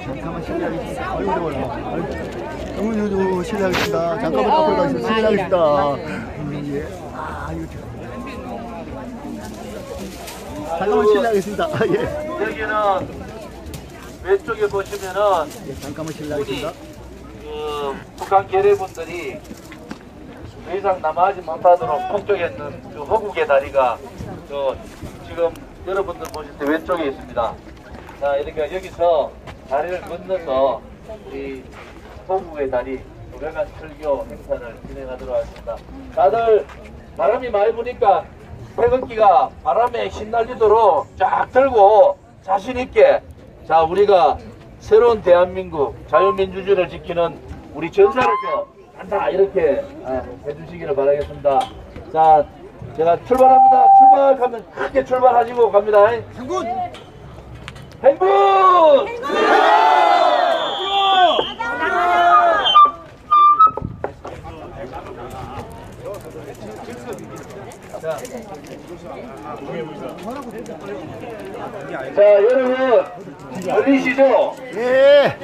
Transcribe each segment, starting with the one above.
잠깐만 실례하겠습니다. 어머니도 실례하겠습니다. 잠깐만 앞으로 가시죠. 실례하겠습니다. 예. 아, 이거 잠깐만 실례하겠습니다. 예. 여기는 왼쪽에 보시면은 예, 잠깐만 실례하겠습니다. 북한 계례분들이 더 이상 남하지 못하도록 폭격했는 그 허국의 다리가 지금 여러분들 보실 때 왼쪽에 있습니다. 자, 이렇게 여기서 다리를 건너서 우리 허국의 다리 외관 철교 행사를 진행하도록 하겠습니다. 다들 바람이 많이 부니까 태극기가 바람에 휘날리도록 쫙 들고 자신 있게, 자, 우리가 새로운 대한민국 자유민주주의를 지키는 우리 전사로서 간다 이렇게 해주시기를 바라겠습니다. 자, 제가 출발합니다. 출발하면 크게 출발하시고 갑니다. 행군! 행군! 자, 여러분 들리시죠? 예.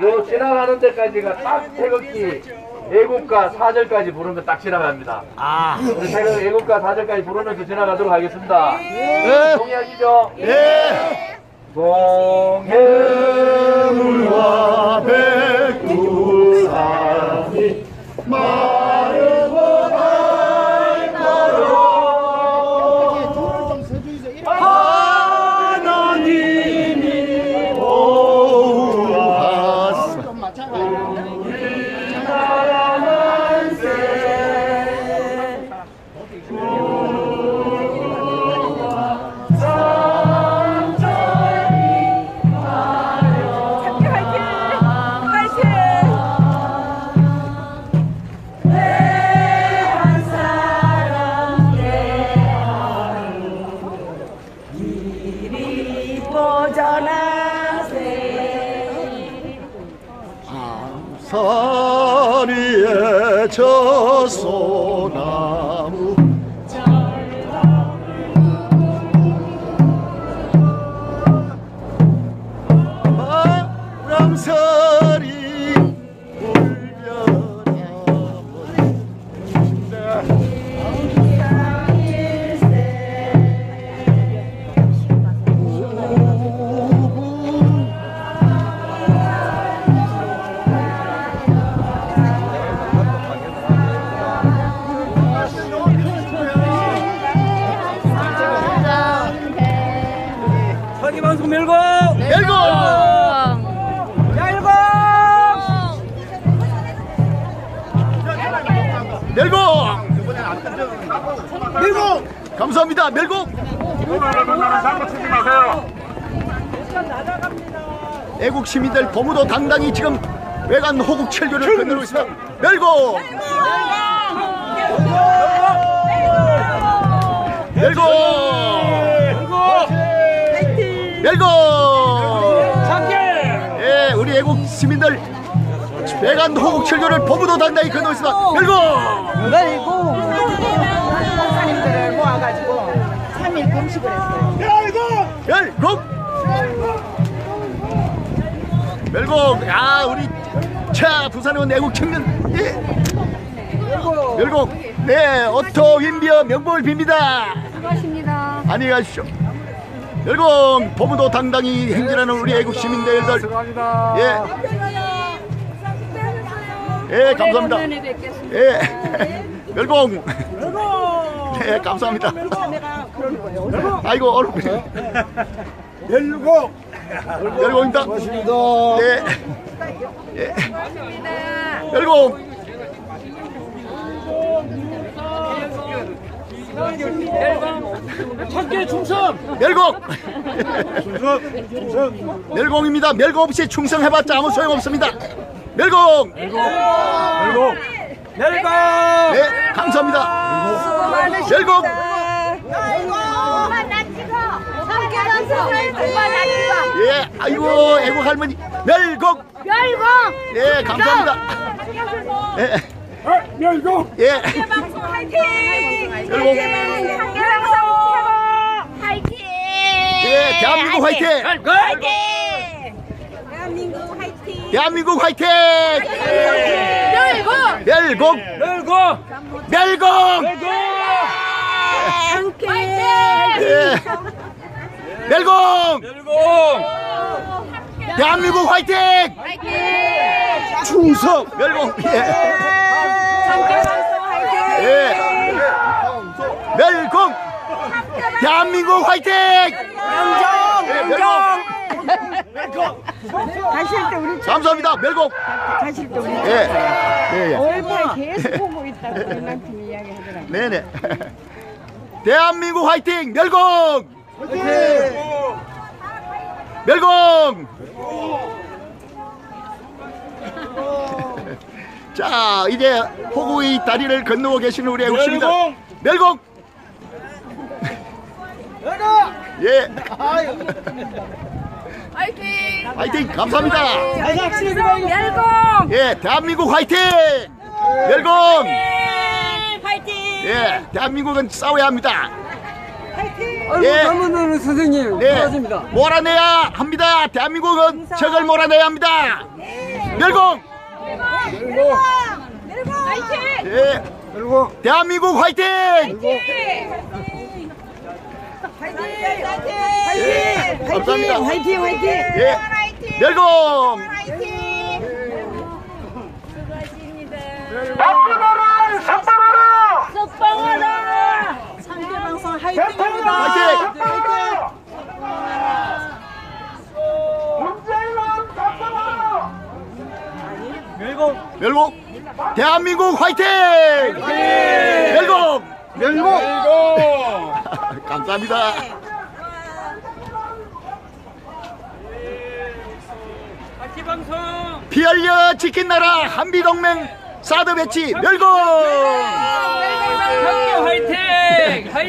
요 지나가는 데까지가 딱 태극기 애국가 4절까지 부르면 딱 지나갑니다. 애국가 4절까지 부르면서 지나가도록 하겠습니다. 예. 동의하시죠? 예. 동해물과 백두산이 마르고 하나님이 보호하사 우리나라 만세 산 위에 저 소나무 바람살이 방송 멸공! 멸공! 멸공! 멸공! 멸공! 감사합니다. 멸공! 애국 시민들 고무도 당당히 지금 외관 호국 철교를 건너고 있습니다. 멸공! 멸공! 멸공! 예, 우리 애국 시민들 외관 호국 철교를 고무도 당당히 건너고 있습니다. 멸공! 멸공! 목사님들을 모아가지고 3일 금식을 했어요. 멸공! 멸공! 아, 우리 부산에 온 애국 청년, 예. 멸공! 네, 오토 윈비어 명복을 빕니다. 수고하십니다. 안녕히 가십시오. 멸공! 고무도 당당히 행진하는 우리 애국 시민들들, 예. 예, 감사합니다. 예. 멸공! 네, 감사합니다. 아이고, 어렵네. 멸공! 멸공입니다. 네. 예. 멸공! 참깨 충성! 멸공! 멸공입니다. 멸공 없이 충성해봤자 아무 소용없습니다. 멸공! 멸공! 네, 감사합니다. 멸공! 예, 아이고, 애국 할머니. 멸공! 예, 감사합니다. 예. 멸공! 예. 방송 화이팅! 멸공! 방송 최고! 대한민국 화이팅! 대한민국 화이팅! 대한민국 화이팅! 멸공! 멸공! 멸공! 함께! 예. 멸공! 대한민국 화이팅! 충성! 멸공! 예. 멸공! 대한민국 화이팅! 멸공! 가실 때 우리 감사합니다. 멸공! 가실 때 우리 예. 5월 계속 보고 있다고 우리 남편이 이야기하더라고요. 네네. 대한민국 화이팅! 멸공! 멸공! 자, 이제 호구의 다리를 건너고 계시는 우리 애국시민들. 멸공! 예. 화이팅! 화이팅! 감사합니다. 멸공! 예, 대한민국 화이팅! 멸공! 화이팅! 예, 대한민국은 싸워야 합니다. 아이고, 예. 잘못하는 선생님, 네, 고맙습니다. 몰아내야 합니다. 대한민국은 적을 몰아내야 합니다. 멸공! 화이팅! 예, 그리고 대한민국 화이팅! 예, 감사합니다. 화이팅! 화이팅! 예, 멸공! 석방하라! 상대방송 화이팅입니다. 화이팅! 멸공! 대한민국 화이팅! 멸공! 감사합니다. 피 흘려 지킨 나라 한미동맹 사드 배치 멸공!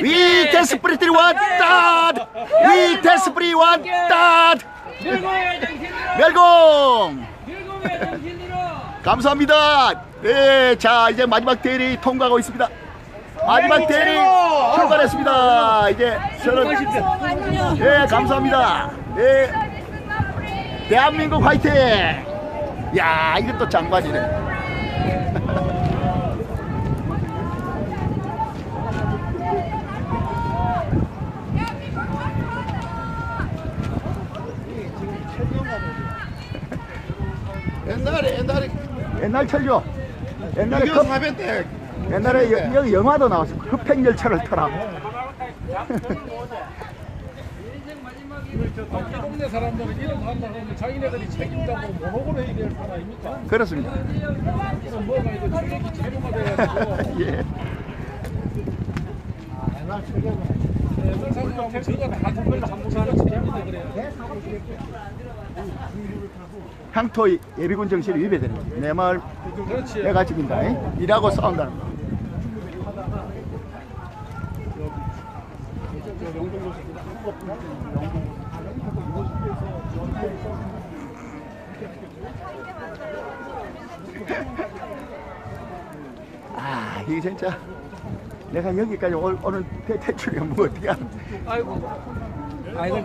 We desperately want that! We desperately want that! 멸공! 감사합니다. 네, 자 이제 마지막 대리 통과하고 있습니다. 마지막 대리 출발했습니다. 이제 저는 예 감사합니다. 네, 대한민국 화이팅! 야 이것도 장관이네. 옛날 철교. 옛날에 옛날에 여기 영화도 나왔어. 흑백열차를 타라. 동네 사람들은 이런 한다고 하면 자기네들이 책임자고 모노골 해야 될 사람 아닙니까? 그렇습니다. 그럼 뭐가 이거 주력이 제로가 돼가지고 예. 옛날 사람들 저거 다 정말 한국사람 책임인데 그래요. 향토 예비군 정신이 위배되는 거죠. 내 마을 그렇지. 내가 지킨다. 일하고 싸운다는 거. 아, 이게 진짜 내가 여기까지 오는 대출이 뭐 어떻게 하는? 아이고,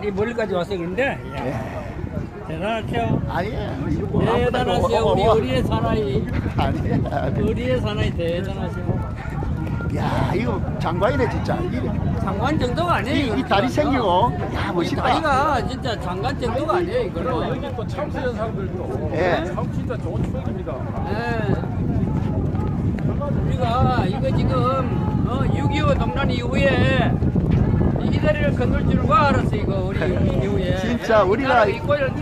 이 멀리까지 왔어요. 그런데 대단하죠. 아니에요. 이거 뭐 아무나 대단하세요. 우리 의리의 사나이. 아니에요. 의리의 사나이 대단하세요. 야, 이거 장관이네 진짜. 장관 정도가 아니에요. 이 다리 생기고, 야 멋있다. 다리가 진짜 장관 정도가 아니에요. 이거는. 여기 또 참수련 사람들도 예. 참 진짜 좋은 추억입니다. 네. 우리가 이거 지금 6.25 동란 이후에 이 다리를 건널 줄 알았어 이거 우리 이후에. 진짜 우리가 나라가 이꼴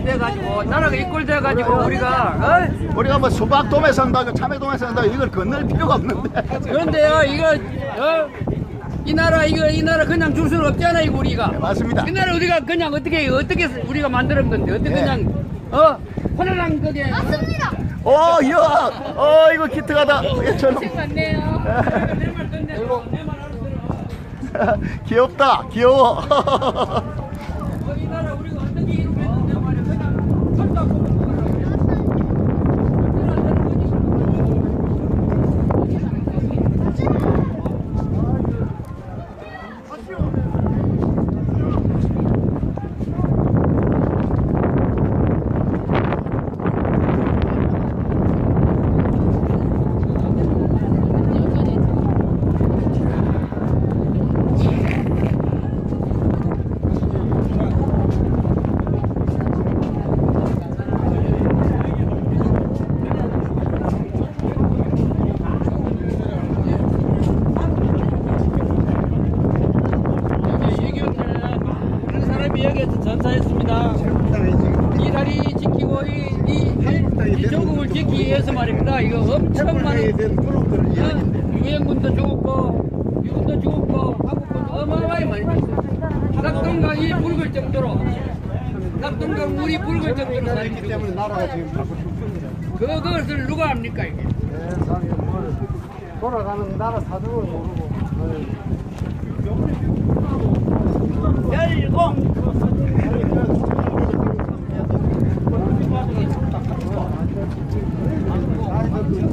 돼가지고 나라가 이꼴 돼가지고 우리가 뭐 수박돔에 산다고 참외돔에 산다고 이걸 건널 필요가 없는데. 그런데요 이거 이 나라 그냥 줄 수는 없잖아 이거 우리가. 네, 맞습니다. 이 나라 우리가 그냥 어떻게 우리가 만드는 건데 어떻게 네. 그냥 편안한 거게. 맞습니다. 이야, 이거 기특하다. 얘처럼. 맞네요. 귀엽다, 귀여워. 이 나라 우리가 어떻게 이렇게 했는데 말이야 그냥 손도 안 보고 지역에서 전사했습니다. 이 다리 지키고 이 조국을 지키기 위해서 말입니다. 이거 엄청 많은 유엔군도 죽었고 미군도 죽었고 한국군도 어마어마하게 많이 죽었어요. 낙동강 이 붉을 정도로 낙동강 물이 붉을 정도로 사람이 때문에 나라가 지금 그것을 누가 합니까 이게? 세상에 뭘 돌아가는 나라 사정을 모르고. 열공.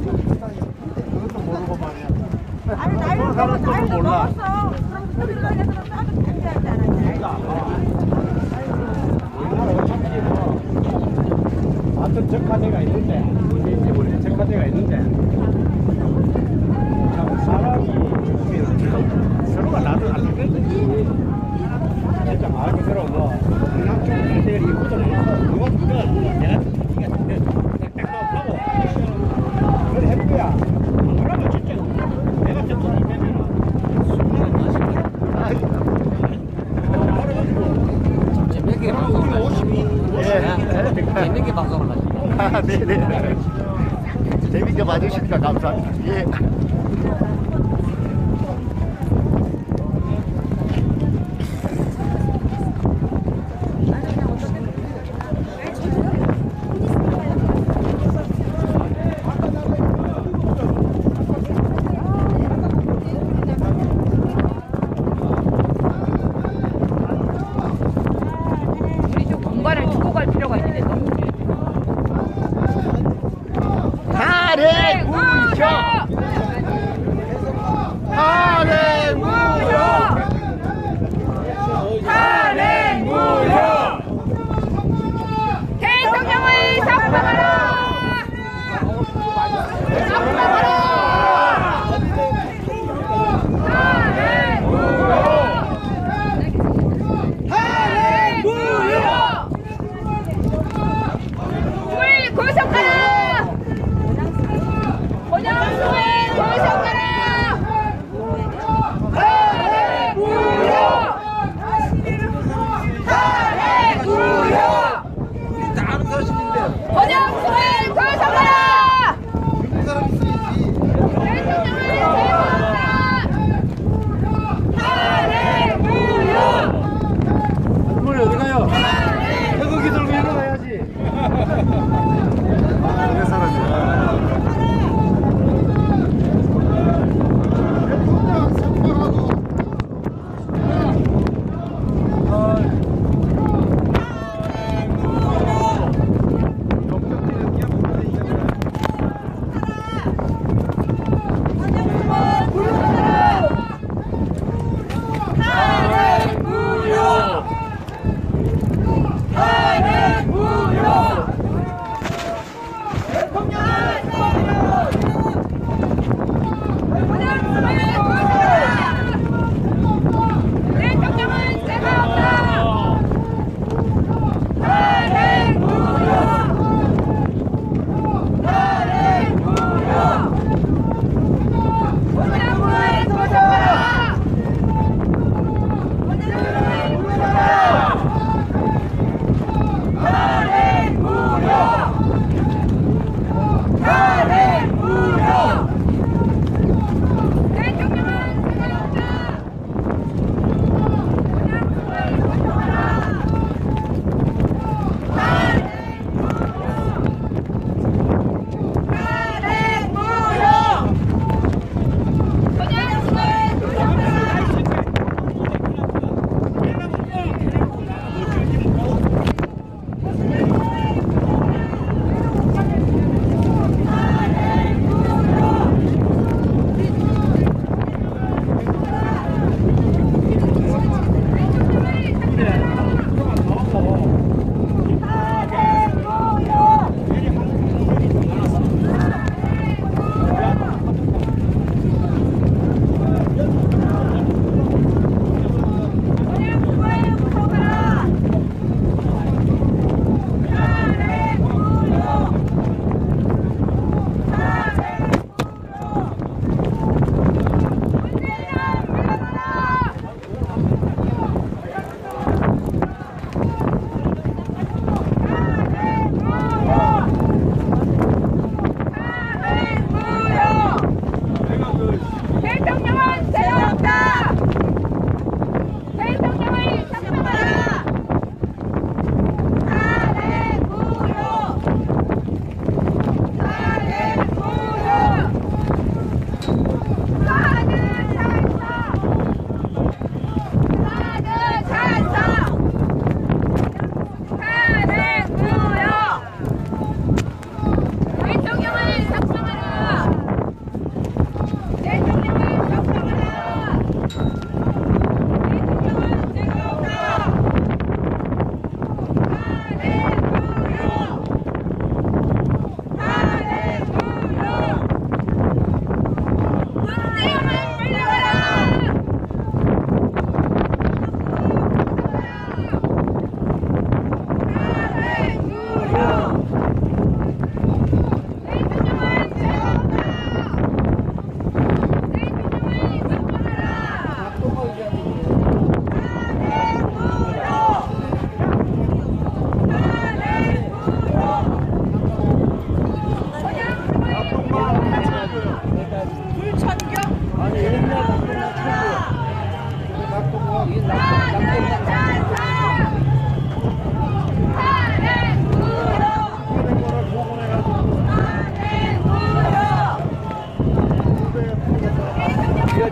그것도 모르고 말이야. 아니 나이도 먹었어. 그러니까 나도 괜찮잖아. 어떤 적화대가 있는데, 이제 우리 적화대가 있는데, 참 사람이 죽으면 서로가 나를 알거든. 진짜 말 그대로 뭐, 그냥 좀 내가 이 구조를 누가 죽든 내가 하고, 그걸 할 거야. 뭐라고 진짜 내가 저쪽이 되면 순간에 재밌게 방송을 하시고 재밌게 방송을 하시고 아, 네네. 재밌게 봐주시니까 감사합니다. 예. 우리 좀 공간을 주고 갈 필요가 있는데 너무. 달에 구셔.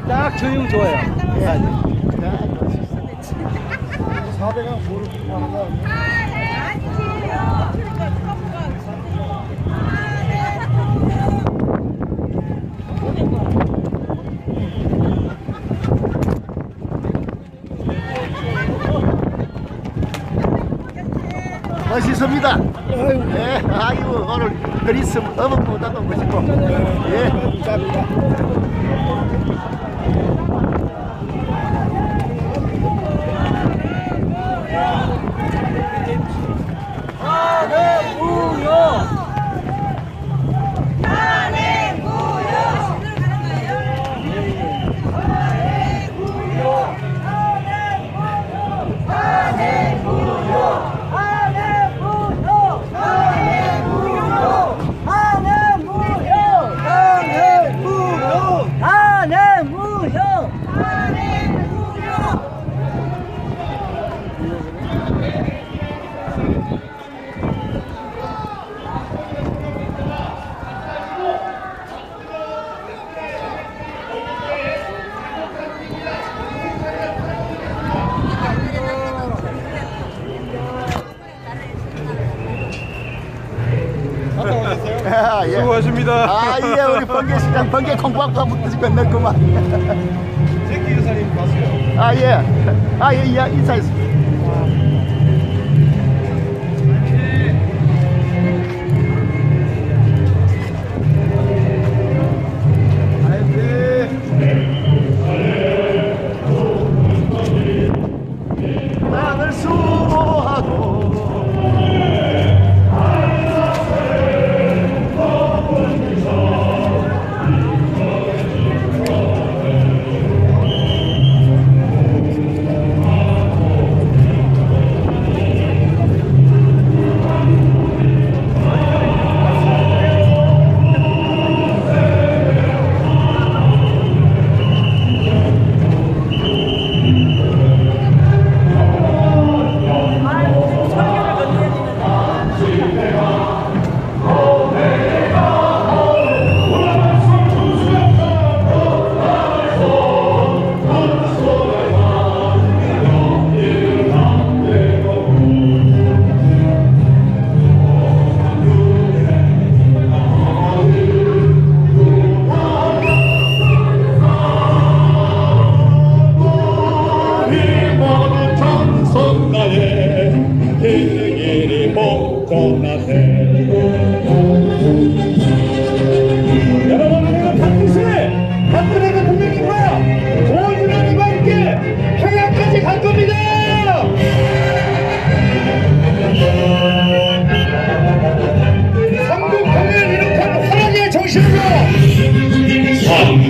딱 저형 좋아요. 해야지. 400원 뭐를 하는 거야? 멋있습니다. 예, 아이고 오늘 그리스 어묵보다도 멋있고. 예. 아, 예. 수고하십니다. 아, 예, 우리 번개시장 번개 콩밥과 붙듯이 건넜구만. 새끼 여사님 봤어요. 아, 예. 아, 예, 예, 인사했습니다. 나를 수고하고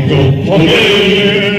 한국 통일